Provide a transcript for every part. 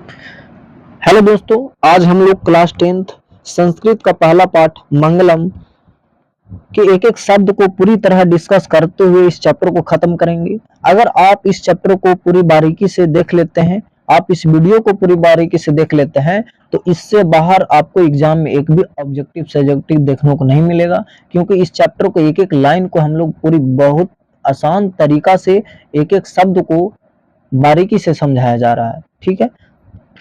Hello दोस्तों, आज हम लोग क्लास 10th संस्कृत का पहला पाठ मंगलम के एक एक शब्द को पूरी तरह डिस्कस करते हुए इस चैप्टर को खत्म करेंगे। अगर आप इस चैप्टर को पूरी बारीकी से देख लेते हैं, आप इस वीडियो को पूरी बारीकी से देख लेते हैं, तो इससे बाहर आपको एग्जाम में एक भी ऑब्जेक्टिव सब्जेक्टिव देखने को नहीं मिलेगा, क्योंकि इस चैप्टर को एक एक लाइन को हम लोग पूरी बहुत आसान तरीका से एक एक शब्द को बारीकी से समझाया जा रहा है। ठीक है,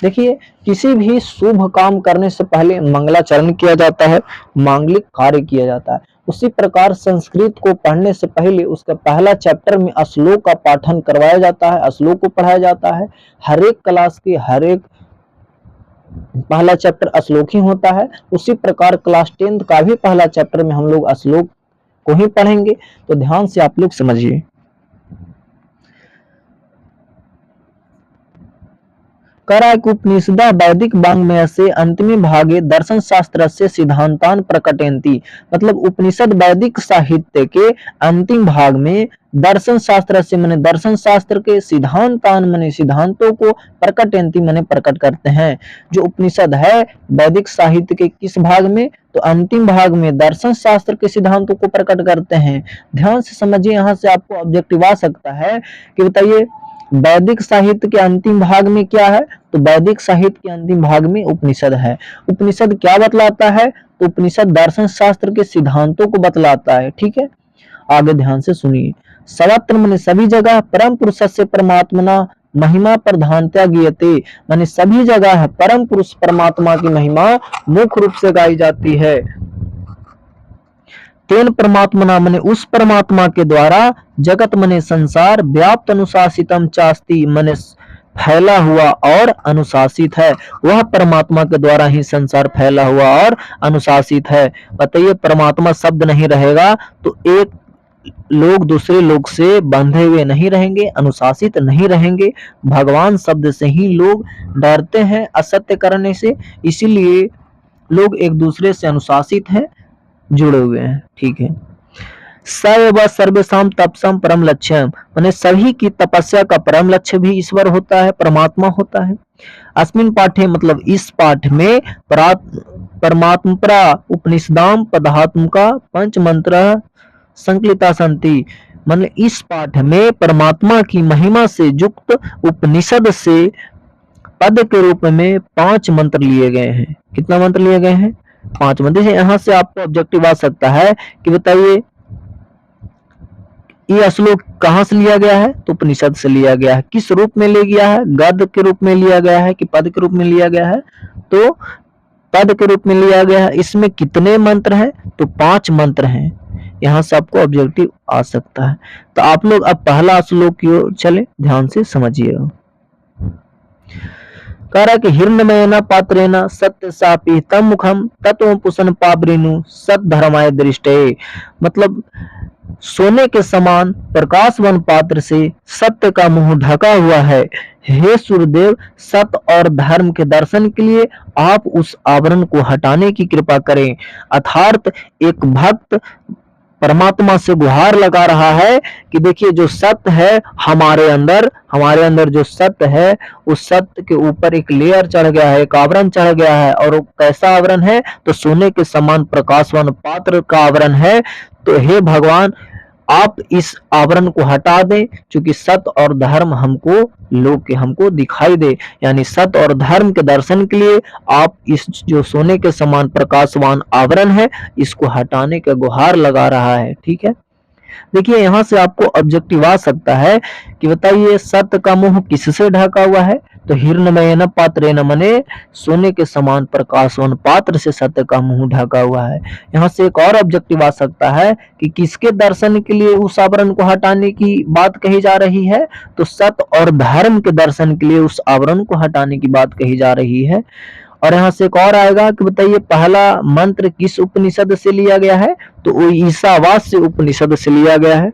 देखिए, किसी भी शुभ काम करने से पहले मंगलाचरण किया जाता है, मांगलिक कार्य किया जाता है। उसी प्रकार संस्कृत को पढ़ने से पहले उसका पहला चैप्टर में श्लोक का पाठन करवाया जाता है, श्लोक को पढ़ाया जाता है। हर एक क्लास की हर एक पहला चैप्टर श्लोक ही होता है। उसी प्रकार क्लास 10th का भी पहला चैप्टर में हम लोग श्लोक को ही पढ़ेंगे, तो ध्यान से आप लोग समझिए। कराक उपनिषदा वैदिक वाङ्मय से अंतिमे भागे दर्शन शास्त्र से सिद्धांतान प्रकटयन्ति। मतलब उपनिषद वैदिक साहित्य के अंतिम भाग में दर्शन शास्त्र से माने दर्शन शास्त्र के सिद्धांतान माने सिद्धांतों को प्रकटयन्ति माने प्रकट करते हैं। जो उपनिषद है वैदिक साहित्य के किस भाग में, तो अंतिम भाग में दर्शन शास्त्र के सिद्धांतों को प्रकट करते हैं। ध्यान से समझिए, यहाँ से आपको ऑब्जेक्टिव आ सकता है कि बताइए वैदिक साहित्य के अंतिम भाग में क्या है, तो वैदिक साहित्य के अंतिम भाग में उपनिषद है। उपनिषद क्या बतलाता है, तो उपनिषद दर्शन शास्त्र के सिद्धांतों को बतलाता है। ठीक है, आगे ध्यान से सुनिए। सर्वत्र माने सभी जगह, परम पुरुष से परमात्मना महिमा प्रधानतया गीयते, माने सभी जगह है परम पुरुष परमात्मा की महिमा मुख्य रूप से गाई जाती है। तेन परमात्मना मने उस परमात्मा के द्वारा जगत मने संसार व्याप्त अनुशासितम चास्ति मने फैला हुआ और अनुशासित है। वह परमात्मा के द्वारा ही संसार फैला हुआ और अनुशासित है। बताइए, परमात्मा शब्द नहीं रहेगा तो एक लोग दूसरे लोग से बंधे हुए नहीं रहेंगे, अनुशासित नहीं रहेंगे। भगवान शब्द से ही लोग डरते हैं असत्य करने से, इसीलिए लोग एक दूसरे से अनुशासित हैं, जुड़े हुए हैं। ठीक है, स सर्वेशम तपसम परम लक्ष्यम, माने सभी की तपस्या का परम लक्ष्य भी ईश्वर होता है, परमात्मा होता है। अस्मिन पाठे मतलब इस पाठ में परमात्मप्रा उपनिषदाम पदात्मका पंच मंत्र संकलिता संति, मतलब इस पाठ में परमात्मा की महिमा से युक्त उपनिषद से पद के रूप में 5 मंत्र लिए गए हैं। कितना मंत्र लिए गए हैं? 5 मंत्र। यहाँ से आपको ऑब्जेक्टिव आ सकता है कि बताइए ये श्लोक कहाँ से लिया गया है, तो उपनिषद से लिया गया है। किस रूप में ले गया है? गद्य के रूप में लिया गया है कि पद के रूप में लिया गया है? तो पद के रूप में लिया गया है। इसमें कितने मंत्र हैं? तो 5 मंत्र हैं। यहाँ से आपको ऑब्जेक्टिव आ सकता है। तो आप लोग अब पहला श्लोक की ओर चले, ध्यान से समझिएगा। कह रहा है कि हिरण्मयेन पात्रेण सत्य सापी तम मुखम तत्व पुसन पावरेणु सत धर्माय दृष्टे, मतलब सोने के समान प्रकाशवन पात्र से सत्य का मुंह ढका हुआ है। हे सूर्यदेव, सत्य और धर्म के दर्शन के लिए आप उस आवरण को हटाने की कृपा करें। अर्थात एक भक्त परमात्मा से गुहार लगा रहा है कि देखिए जो सत्य है हमारे अंदर जो सत्य है, उस सत्य के ऊपर एक लेयर चढ़ गया है, एक आवरण चढ़ गया है। और वो कैसा आवरण है? तो सोने के समान प्रकाशवान पात्र का आवरण है। तो हे भगवान, आप इस आवरण को हटा दें, क्योंकि सत्य और धर्म हमको दिखाई दे। यानी सत्य और धर्म के दर्शन के लिए आप इस जो सोने के समान प्रकाशवान आवरण है, इसको हटाने का गुहार लगा रहा है। ठीक है, देखिए यहाँ से आपको ऑब्जेक्टिव आ सकता है कि बताइए सत्य का मुंह किससे ढका हुआ है? तो हिरण्मयेन पात्रेण, मने सोने के समान प्रकाशवान पात्र से सत्य का मुंह ढका हुआ है। यहाँ से एक और ऑब्जेक्टिव आ सकता है कि किसके दर्शन के लिए उस आवरण को हटाने की बात कही जा रही है? तो सत्य और धर्म के दर्शन के लिए उस आवरण को हटाने की बात कही जा रही है। और यहाँ से एक और आएगा कि बताइए पहला मंत्र किस उपनिषद से लिया गया है? तो वो ईशावास्य उपनिषद से लिया गया है।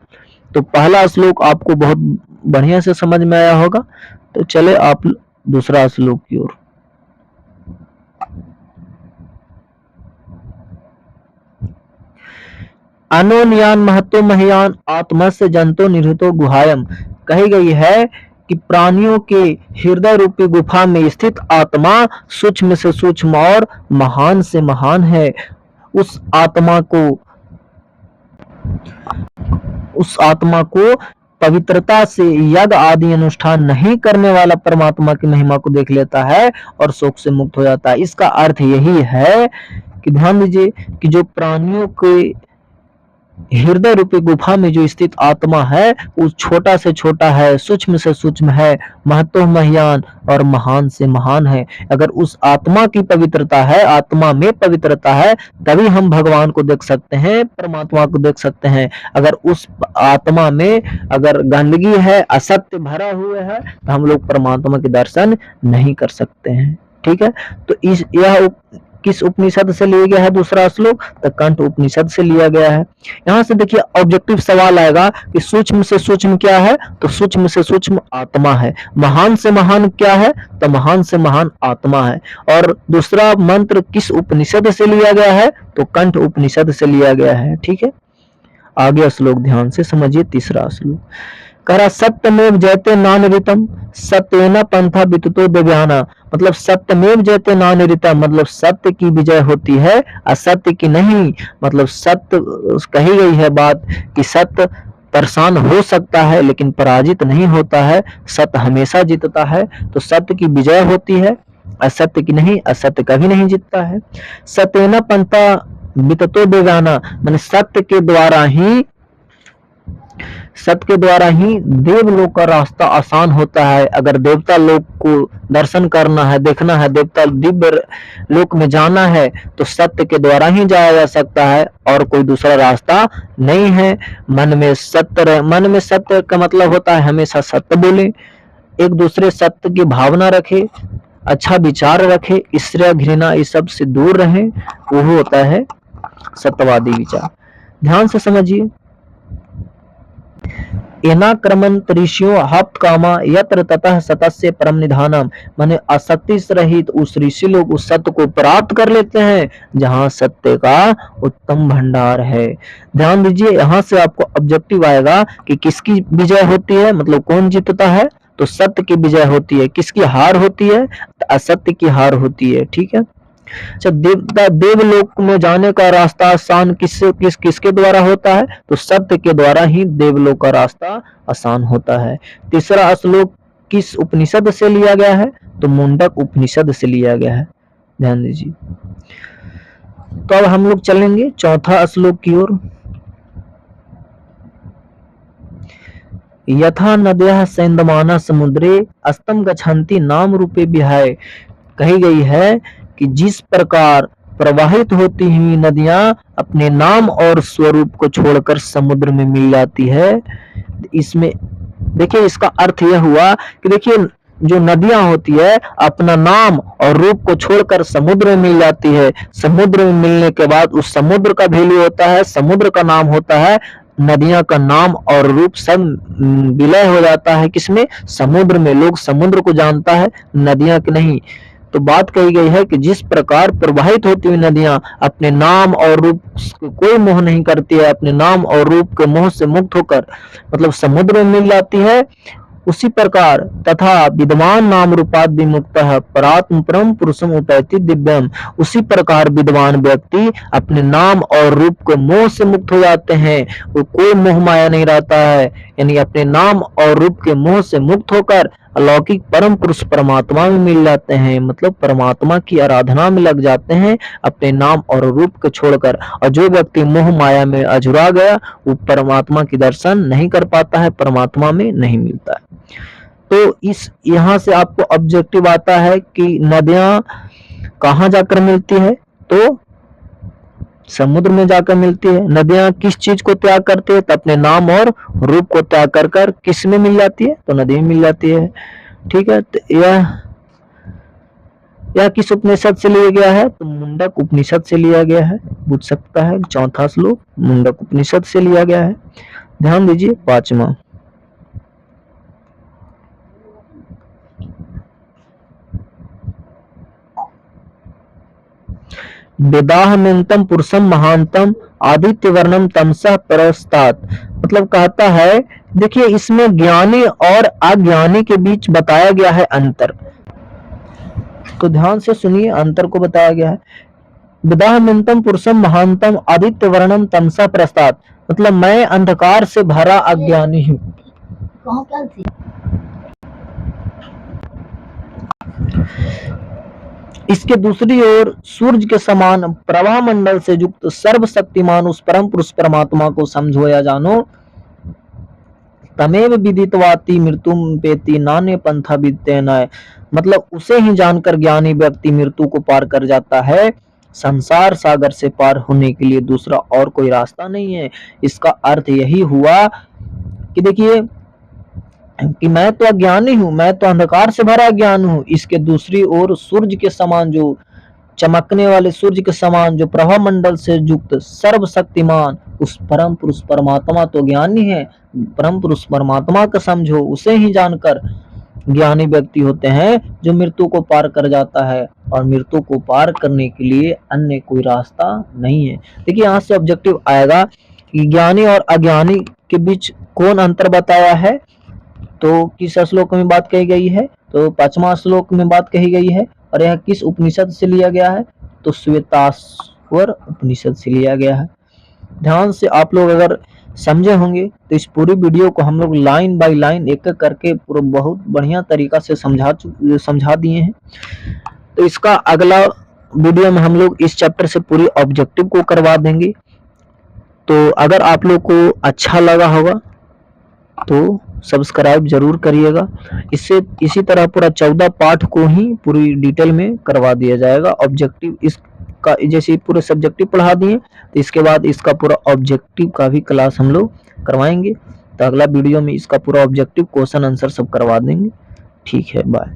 तो पहला श्लोक आपको बहुत बढ़िया से समझ में आया होगा। तो चले आप दूसरा श्लोक की ओर। अनोन्यान महत्व महियान आत्मस्य जंतो निहितो गुहायम, कही गई है कि प्राणियों के हृदय रूपी गुफा में स्थित आत्मा सूक्ष्म से सूक्ष्म और महान से महान है। उस आत्मा को उस आत्मा को पवित्रता से यज्ञ आदि अनुष्ठान नहीं करने वाला परमात्मा की महिमा को देख लेता है और शोक से मुक्त हो जाता है। इसका अर्थ यही है कि ध्यान दीजिए कि जो प्राणियों के हृदय रूपी गुफा में जो स्थित आत्मा है वो छोटा से छोटा है, सूक्ष्म से सूक्ष्म है, महत्व महियान और महान से महान है। अगर उस आत्मा की पवित्रता है, आत्मा में पवित्रता है, तभी हम भगवान को देख सकते हैं, परमात्मा को देख सकते हैं। अगर उस आत्मा में अगर गंदगी है, असत्य भरा हुआ है, तो हम लोग परमात्मा के दर्शन नहीं कर सकते हैं। ठीक है, तो यह किस उपनिषद से लिया गया है दूसरा श्लोक? तो कंठ उपनिषद से लिया गया है। यहाँ से देखिए ऑब्जेक्टिव सवाल आएगा कि सूक्ष्म से सूक्ष्म क्या है? तो सूक्ष्म से सूक्ष्म आत्मा है। महान से महान क्या है? तो महान से महान आत्मा है। और दूसरा मंत्र किस उपनिषद से लिया गया है? तो कंठ उपनिषद से लिया गया है। ठीक है, आगे श्लोक ध्यान से समझिए। तीसरा श्लोक कह रहा सत्यमेव जयते नानृतम सत्येन पंथा विततो दिव्याना। मतलब सत्यमेव जयते नानृतम मतलब सत्य की विजय होती है, असत्य की नहीं। मतलब सत्य कही गई है बात कि सत्य परेशान हो सकता है लेकिन पराजित नहीं होता है, सत्य हमेशा जीतता है। तो सत्य की विजय होती है, असत्य की नहीं। असत्य कभी नहीं जीतता है। सत्येन पंथा विततो दिव्याना माने सत्य के द्वारा ही देवलोक का रास्ता आसान होता है। अगर देवता लोक को दर्शन करना है, देखना है, देवता दिव्य लोक में जाना है तो सत्य के द्वारा ही जाया जा सकता है और कोई दूसरा रास्ता नहीं है। मन में सत्य का मतलब होता है हमेशा सत्य बोले, एक दूसरे सत्य की भावना रखे, अच्छा विचार रखे, ईर्ष्या घृणा इस सब से दूर रहे, वो होता है सत्यवादी विचार। ध्यान से समझिए। एनाक्रमंतरिष्यो हप्त कामा यत्र ततः सतस्य परम निधानम माने आसक्ति रहित उस ऋषि लोग उस सत्य को प्राप्त कर लेते हैं जहां सत्य का उत्तम भंडार है। ध्यान दीजिए, यहाँ से आपको ऑब्जेक्टिव आएगा कि किसकी विजय होती है, मतलब कौन जीतता है? तो सत्य की विजय होती है। किसकी हार होती है? तो असत्य की हार होती है। ठीक है, अच्छा देवलोक में जाने का रास्ता आसान किसके द्वारा होता है? तो सत्य के द्वारा ही देवलोक का रास्ता आसान होता है। तीसरा श्लोक किस उपनिषद से लिया गया है? तो मुंडक उपनिषद से लिया गया है। ध्यान दीजिए। तो अब हम लोग चलेंगे चौथा श्लोक की ओर। यथा नद्यः सैंदमाना समुद्रे अस्तम गच्छन्ति नाम रूपे विहाय। कही गई है कि जिस प्रकार प्रवाहित होती हुई नदियां अपने नाम और स्वरूप को छोड़कर समुद्र में मिल जाती है, इसमें देखिए इसका अर्थ यह हुआ कि देखिए जो नदियां होती है अपना नाम और रूप को छोड़कर समुद्र में मिल जाती है। समुद्र में मिलने के बाद उस समुद्र का वैल्यू होता है, समुद्र का नाम होता है, नदियां का नाम और रूप सब विलय हो जाता है किसमें? समुद्र में। लोग समुद्र को जानता है, नदियां की नहीं। तो बात कही गई है कि जिस प्रकार प्रवाहित होती हुई नदियां अपने नाम और रूप कोई मोह नहीं करती है, अपने नाम और रूप के मोह से मुक्त होकर मतलब समुद्र में मिल जाती है, उसी प्रकार तथा विद्वान नाम रूपाद विमुक्त परात्म परम पुरुषम उपैति दिव्यम। उसी प्रकार विद्वान व्यक्ति अपने नाम और रूप के मोह से मुक्त हो जाते हैं, वो कोई मोह माया नहीं रहता है, यानी अपने नाम और रूप के मोह से मुक्त होकर अलौकिक परम पुरुष परमात्मा में मिल जाते हैं। मतलब परमात्मा की आराधना में लग जाते हैं अपने नाम और रूप को छोड़कर। और जो व्यक्ति मोह माया में अझुरा गया वो परमात्मा की दर्शन नहीं कर पाता है, परमात्मा में नहीं मिलता है। तो इस यहाँ से आपको ऑब्जेक्टिव आता है कि नदियां कहाँ जाकर मिलती है? तो समुद्र में जाकर मिलती है। नदियां किस चीज को त्याग करती है? तो अपने नाम और रूप को त्याग कर किस में मिल जाती है? तो नदी में मिल जाती है। ठीक है, तो यह किस उपनिषद से लिया गया है? तो मुंडक उपनिषद से लिया गया है। पूछ सकता है चौथा श्लोक मुंडक उपनिषद से लिया गया है। ध्यान दीजिए पांचवा वेदाहमेन्तम पुरुषम महानतम आदित्य वर्णम तमसा परस्तात। मतलब कहता है, देखिए इसमें ज्ञानी और अज्ञानी के बीच बताया गया है अंतर। तो ध्यान से सुनिए, अंतर को बताया गया है। वेदाहमेन्तम पुरुषम महानतम आदित्य वर्णम तमसा परस्तात, मतलब मैं अंधकार से भरा अज्ञानी हूँ। इसके दूसरी ओर सूर्य के समान प्रभा मंडल से युक्त सर्वशक्तिमान उस परम पुरुष परमात्मा को समझो या जानो। तमेव विदितवाति मृत्युम पेति नान्य पंथा विद्येन, मतलब उसे ही जानकर ज्ञानी व्यक्ति मृत्यु को पार कर जाता है। संसार सागर से पार होने के लिए दूसरा और कोई रास्ता नहीं है। इसका अर्थ यही हुआ कि देखिए कि मैं तो अज्ञानी हूँ, मैं तो अंधकार से भरा ज्ञान हूँ। इसके दूसरी ओर सूर्य के समान, जो चमकने वाले सूर्य के समान, जो प्रभा मंडल से युक्त सर्वशक्तिमान उस परम पुरुष परमात्मा तो ज्ञानी है। परम पुरुष परमात्मा का समझो, उसे ही जानकर ज्ञानी व्यक्ति होते हैं जो मृत्यु को पार कर जाता है। और मृत्यु को पार करने के लिए अन्य कोई रास्ता नहीं है। देखिए यहाँ से ऑब्जेक्टिव आएगा कि ज्ञानी और अज्ञानी के बीच कौन अंतर बताया है। तो किस श्लोक में बात कही गई है, तो 5वां श्लोक में बात कही गई है। और यह किस उपनिषद से लिया गया है, तो श्वेताश्वर उपनिषद से लिया गया है। ध्यान से आप लोग अगर समझे होंगे तो इस पूरी वीडियो को हम लोग लाइन बाय लाइन एक एक करके पूरा बहुत बढ़िया तरीका से समझा दिए हैं। तो इसका अगला वीडियो में हम लोग इस चैप्टर से पूरी ऑब्जेक्टिव को करवा देंगे। तो अगर आप लोग को अच्छा लगा होगा तो सब्सक्राइब जरूर करिएगा। इससे इसी तरह पूरा 14 पाठ को ही पूरी डिटेल में करवा दिया जाएगा। ऑब्जेक्टिव इसका जैसे पूरे सब्जेक्टिव पढ़ा दिए, तो इसके बाद इसका पूरा ऑब्जेक्टिव का भी क्लास हम लोग करवाएंगे। तो अगला वीडियो में इसका पूरा ऑब्जेक्टिव क्वेश्चन आंसर सब करवा देंगे। ठीक है, बाय।